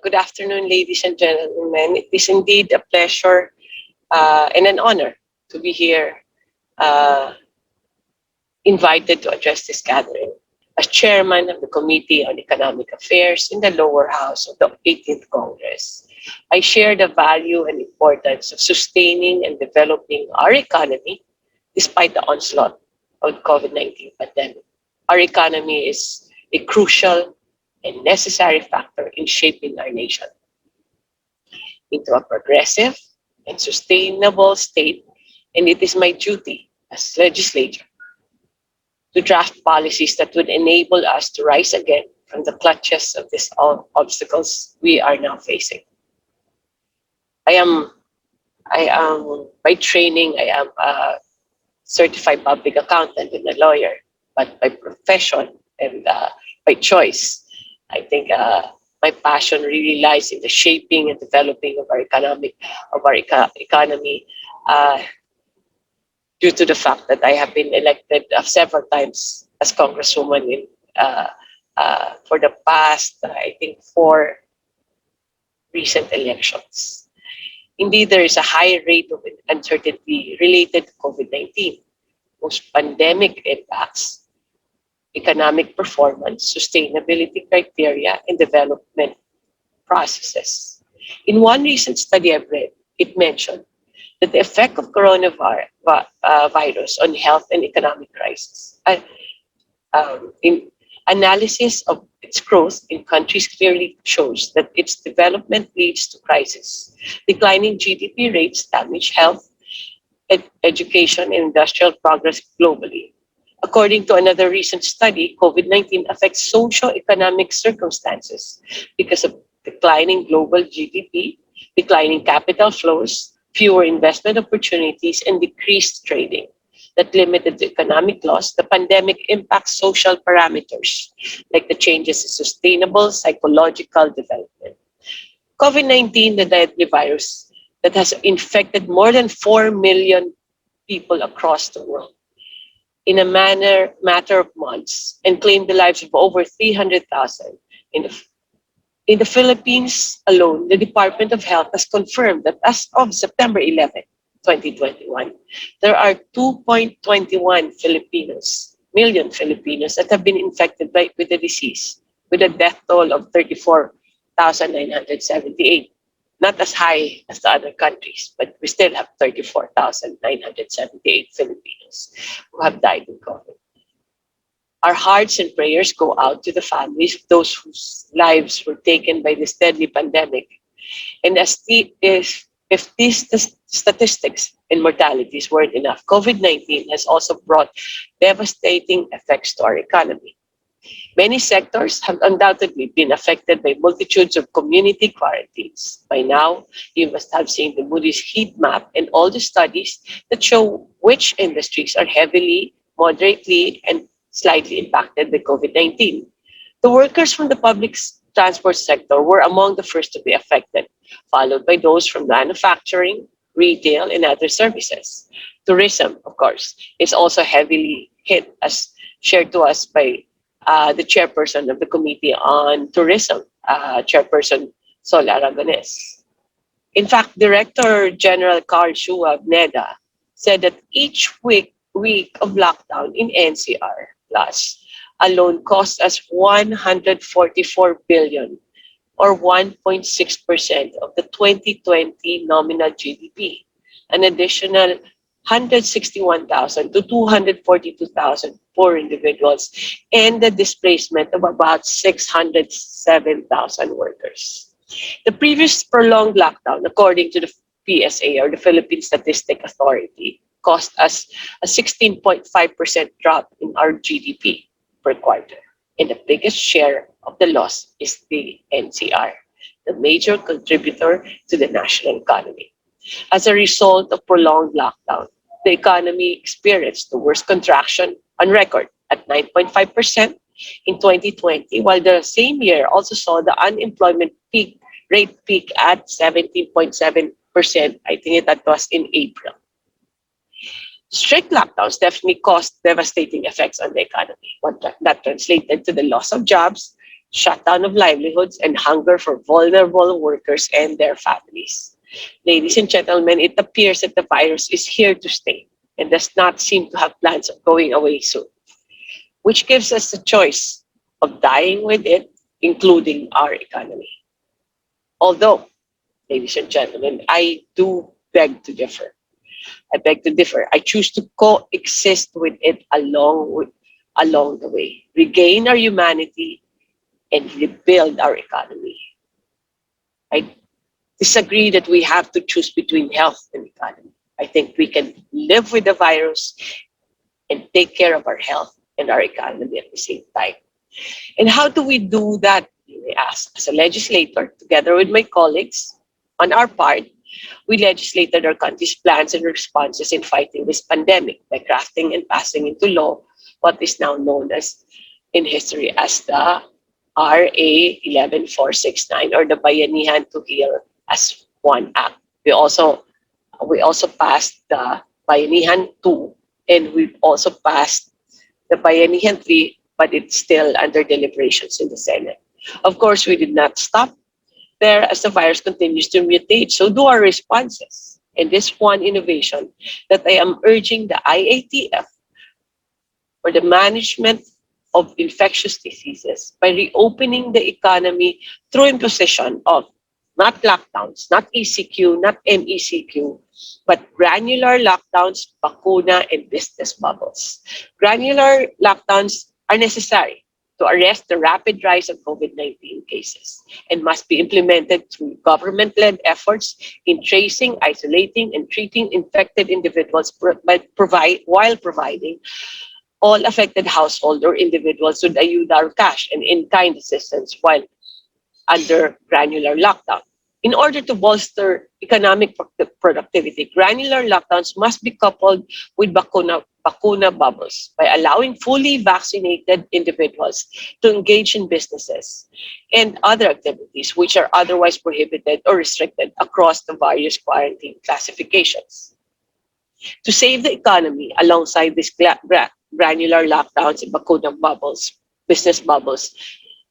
Good afternoon, ladies and gentlemen. It is indeed a pleasure and an honor to be here, uh, invited to address this gathering. As chairman of the Committee on Economic Affairs in the lower house of the 18th Congress, I share the value and importance of sustaining and developing our economy despite the onslaught of the COVID-19 pandemic. Our economy is a crucial and necessary factor in shaping our nation into a progressive and sustainable state, and it is my duty as legislator to draft policies that would enable us to rise again from the clutches of these obstacles we are now facing. I am, by training, I am a certified public accountant and a lawyer, but by profession and by choice, I think my passion really lies in the shaping and developing of our economy. Uh, Due to the fact that I have been elected several times as congresswoman for the past, I think, four recent elections. Indeed, there is a high rate of uncertainty related to COVID-19, whose pandemic impacts, economic performance, sustainability criteria, and development processes. In one recent study I've read, it mentioned that the effect of coronavirus on health and economic crisis. In analysis of its growth in countries clearly shows that its development leads to crisis. Declining GDP rates damage health, education, and industrial progress globally. According to another recent study, COVID-19 affects socio-economic circumstances because of declining global GDP, declining capital flows, fewer investment opportunities, and decreased trading that limited the economic loss. The pandemic impacts social parameters like the changes in sustainable psychological development. COVID-19, the deadly virus that has infected more than 4 million people across the world in a matter of months and claimed the lives of over 300,000 in the in the Philippines alone, the Department of Health has confirmed that as of September 11, 2021, there are 2.21 million Filipinos that have been infected with the disease, with a death toll of 34,978. Not as high as the other countries, but we still have 34,978 Filipinos who have died in COVID. Our hearts and prayers go out to the families of those whose lives were taken by this deadly pandemic. And if these statistics and mortalities weren't enough, COVID-19 has also brought devastating effects to our economy. Many sectors have undoubtedly been affected by multitudes of community quarantines. By now, you must have seen the Moody's heat map and all the studies that show which industries are heavily, moderately, and slightly impacted by COVID-19. The workers from the public transport sector were among the first to be affected, followed by those from manufacturing, retail, and other services. Tourism, of course, is also heavily hit, as shared to us by the chairperson of the Committee on Tourism, Chairperson Sol Aragones. In fact, Director General Carl Shua of NEDA said that each week of lockdown in NCR plus alone cost us 144 billion or 1.6% of the 2020 nominal GDP, an additional 161,000 to 242,000 poor individuals, and the displacement of about 607,000 workers. The previous prolonged lockdown, according to the PSA, or the Philippine Statistic Authority, cost us a 16.5% drop in our GDP per quarter. And the biggest share of the loss is the NCR, the major contributor to the national economy. As a result of prolonged lockdown, the economy experienced the worst contraction on record at 9.5% in 2020, while the same year also saw the unemployment rate peak at 17.7%. I think that was in April. Strict lockdowns definitely caused devastating effects on the economy. What that translated to the loss of jobs, shutdown of livelihoods, and hunger for vulnerable workers and their families. Ladies and gentlemen, it appears that the virus is here to stay and does not seem to have plans of going away soon, which gives us the choice of dying with it, including our economy. Although, ladies and gentlemen, I do beg to differ. I beg to differ. I choose to coexist with it along the way, regain our humanity, and rebuild our economy. I disagree that we have to choose between health and economy. I think we can live with the virus and take care of our health and our economy at the same time. And how do we do that? You may ask. As a legislator, together with my colleagues, on our part, we legislated our country's plans and responses in fighting this pandemic by crafting and passing into law what is now known as in history as the RA 11469, or the Bayanihan to Heal as One Act. We also passed the Bayanihan 2, and we've also passed the Bayanihan 3, but it's still under deliberations in the Senate. Of course, we did not stop there as the virus continues to mutate. So do our responses. And this one innovation that I am urging the IATF for the management of infectious diseases by reopening the economy through imposition of not lockdowns, not ECQ, not MECQ, but granular lockdowns, bakuna, and business bubbles. Granular lockdowns are necessary to arrest the rapid rise of COVID-19 cases and must be implemented through government-led efforts in tracing, isolating, and treating infected individuals while providing all affected household or individuals with ayuda or cash and in-kind assistance while under granular lockdown. In order to bolster economic productivity, granular lockdowns must be coupled with bakuna bubbles by allowing fully vaccinated individuals to engage in businesses and other activities which are otherwise prohibited or restricted across the various quarantine classifications. To save the economy alongside these granular lockdowns and bakuna bubbles, business bubbles,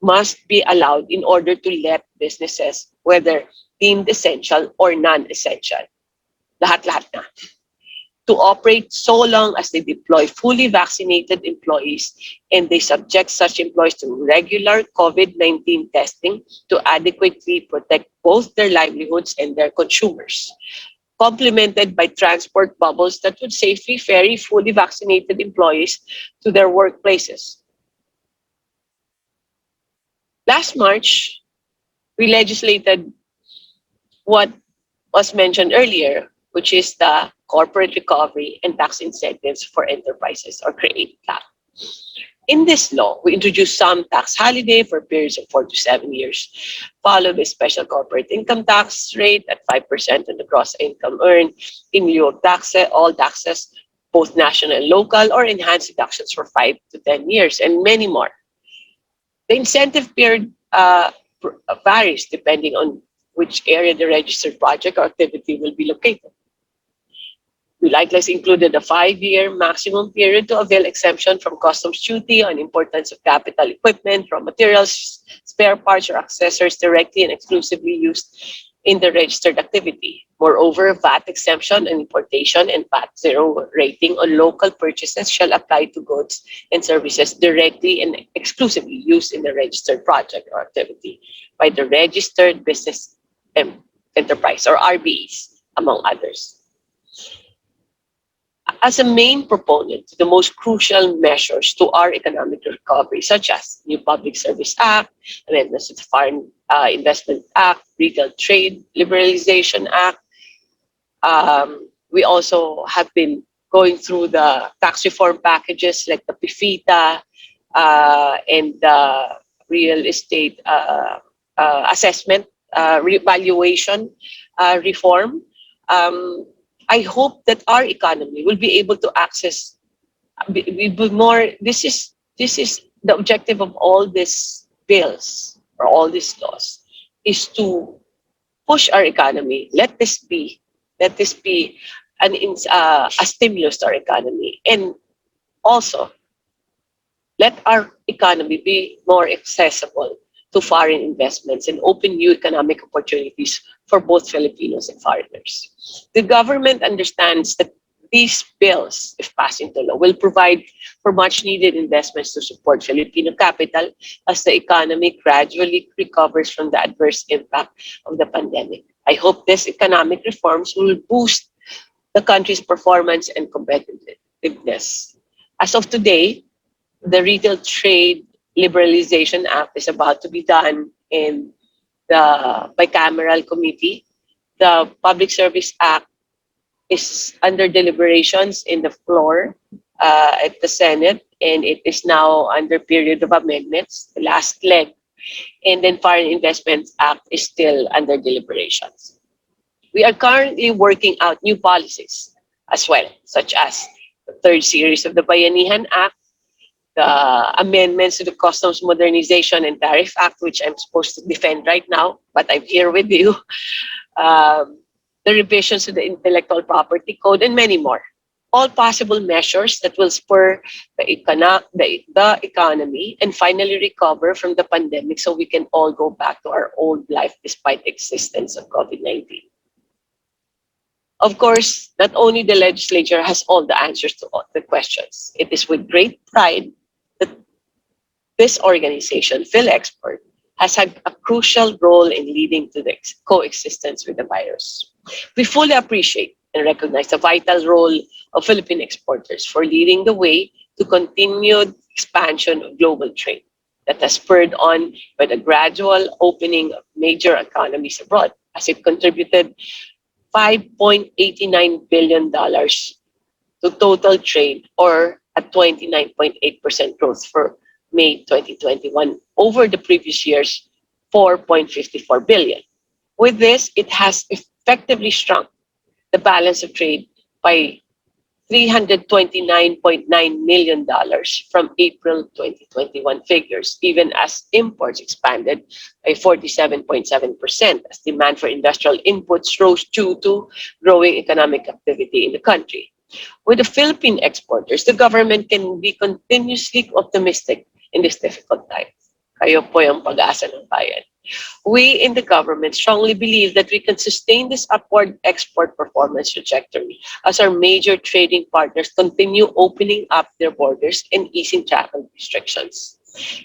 must be allowed in order to let businesses, whether deemed essential or non-essential, lahat-lahat na, to operate so long as they deploy fully vaccinated employees and they subject such employees to regular COVID-19 testing to adequately protect both their livelihoods and their consumers, complemented by transport bubbles that would safely ferry fully vaccinated employees to their workplaces. Last March, we legislated what was mentioned earlier, which is the Corporate Recovery and Tax Incentives for Enterprises, or CREATE Act. In this law, we introduced some tax holiday for periods of 4 to 7 years, followed by special corporate income tax rate at 5% on the gross income earned in lieu of all taxes, both national and local, or enhanced deductions for 5 to 10 years, and many more. The incentive period varies depending on which area the registered project or activity will be located. We likewise included a 5-year maximum period to avail exemption from customs duty on imports of capital equipment, raw materials, spare parts, or accessories directly and exclusively used in the registered activity. Moreover, VAT exemption on importation and VAT zero rating on local purchases shall apply to goods and services directly and exclusively used in the registered project or activity by the registered business enterprise, or RBEs, among others. As a main proponent to the most crucial measures to our economic recovery, such as new Public Service Act, amendments to the Foreign Investment Act, Retail Trade Liberalization Act, we also have been going through the tax reform packages like the PIFITA and the real estate assessment revaluation reform. I hope that our economy will be able to access be more. This is the objective of all these bills or all these laws, is to push our economy. Let this be a stimulus to our economy, and also let our economy be more accessible to foreign investments and open new economic opportunities for both Filipinos and foreigners. The government understands that these bills, if passed into law, will provide for much needed investments to support Filipino capital as the economy gradually recovers from the adverse impact of the pandemic. I hope these economic reforms will boost the country's performance and competitiveness. As of today, the Retail Trade Liberalization Act is about to be done in the bicameral committee. The Public Service Act is under deliberations in the floor at the Senate, and it is now under period of amendments, the last leg. And then Foreign Investment Act is still under deliberations. We are currently working out new policies as well, such as the third series of the Bayanihan Act, the amendments to the Customs Modernization and Tariff Act, which I'm supposed to defend right now, but I'm here with you, the revisions to the Intellectual Property Code, and many more. All possible measures that will spur the economy and finally recover from the pandemic so we can all go back to our old life despite existence of COVID-19. Of course, not only the legislature has all the answers to all the questions. It is with great pride that this organization, PhilExport, has had a crucial role in leading to the coexistence with the virus. We fully appreciate and recognize the vital role of Philippine exporters for leading the way to continued expansion of global trade that has spurred on by the gradual opening of major economies abroad, as it contributed $5.89 billion to total trade, or a 29.8% growth for May 2021 over the previous year's 4.54 billion. With this, it has effectively shrunk the balance of trade by $329.9 million from April 2021 figures, even as imports expanded by 47.7% as demand for industrial inputs rose due to growing economic activity in the country. With the Philippine exporters, the government can be continuously optimistic in this difficult time. Kayo po yung pag-asa ng bayan. We in the government strongly believe that we can sustain this upward export performance trajectory as our major trading partners continue opening up their borders and easing travel restrictions,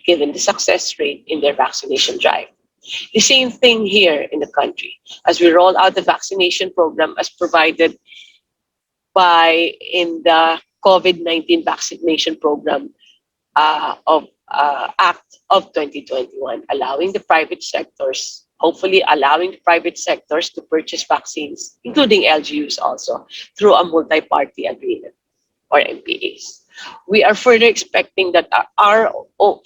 given the success rate in their vaccination drive. The same thing here in the country as we roll out the vaccination program as provided by in the COVID-19 vaccination program of Act of 2021, allowing the private sectors, hopefully allowing the private sectors to purchase vaccines, including LGUs also, through a multi-party agreement or MPAs. We are further expecting that our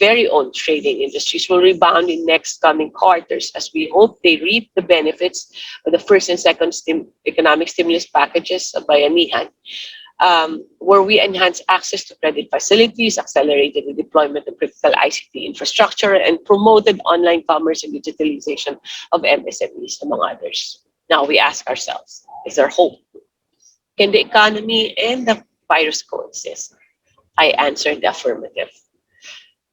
very own trading industries will rebound in next coming quarters as we hope they reap the benefits of the first and second economic stimulus packages of Bayanihan, where we enhance access to credit facilities, accelerated the deployment of critical ICT infrastructure, and promoted online commerce and digitalization of MSMEs, among others. Now we ask ourselves, is there hope? Can the economy and the virus coexist? I answered the affirmative.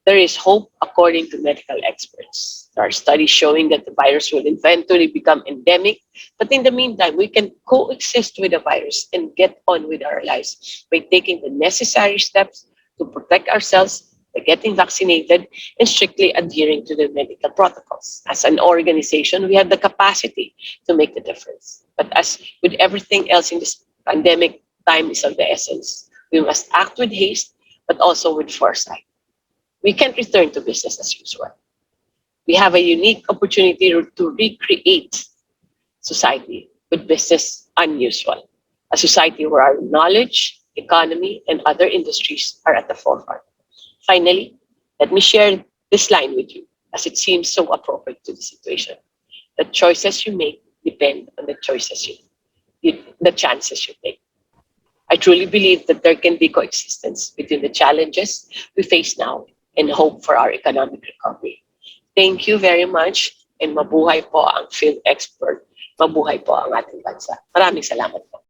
There is hope according to medical experts. There are studies showing that the virus will eventually become endemic, but in the meantime, we can coexist with the virus and get on with our lives by taking the necessary steps to protect ourselves by getting vaccinated and strictly adhering to the medical protocols. As an organization, we have the capacity to make the difference. But as with everything else in this pandemic, time is of the essence. We must act with haste, but also with foresight. We can't return to business as usual. We have a unique opportunity to recreate society with business unusual, a society where our knowledge, economy, and other industries are at the forefront. Finally, let me share this line with you as it seems so appropriate to the situation. The choices you make depend on the chances you take. I truly believe that there can be coexistence between the challenges we face now and hope for our economic recovery. Thank you very much, and mabuhay po ang PhilExport. Mabuhay po ang ating bansa. Maraming salamat po.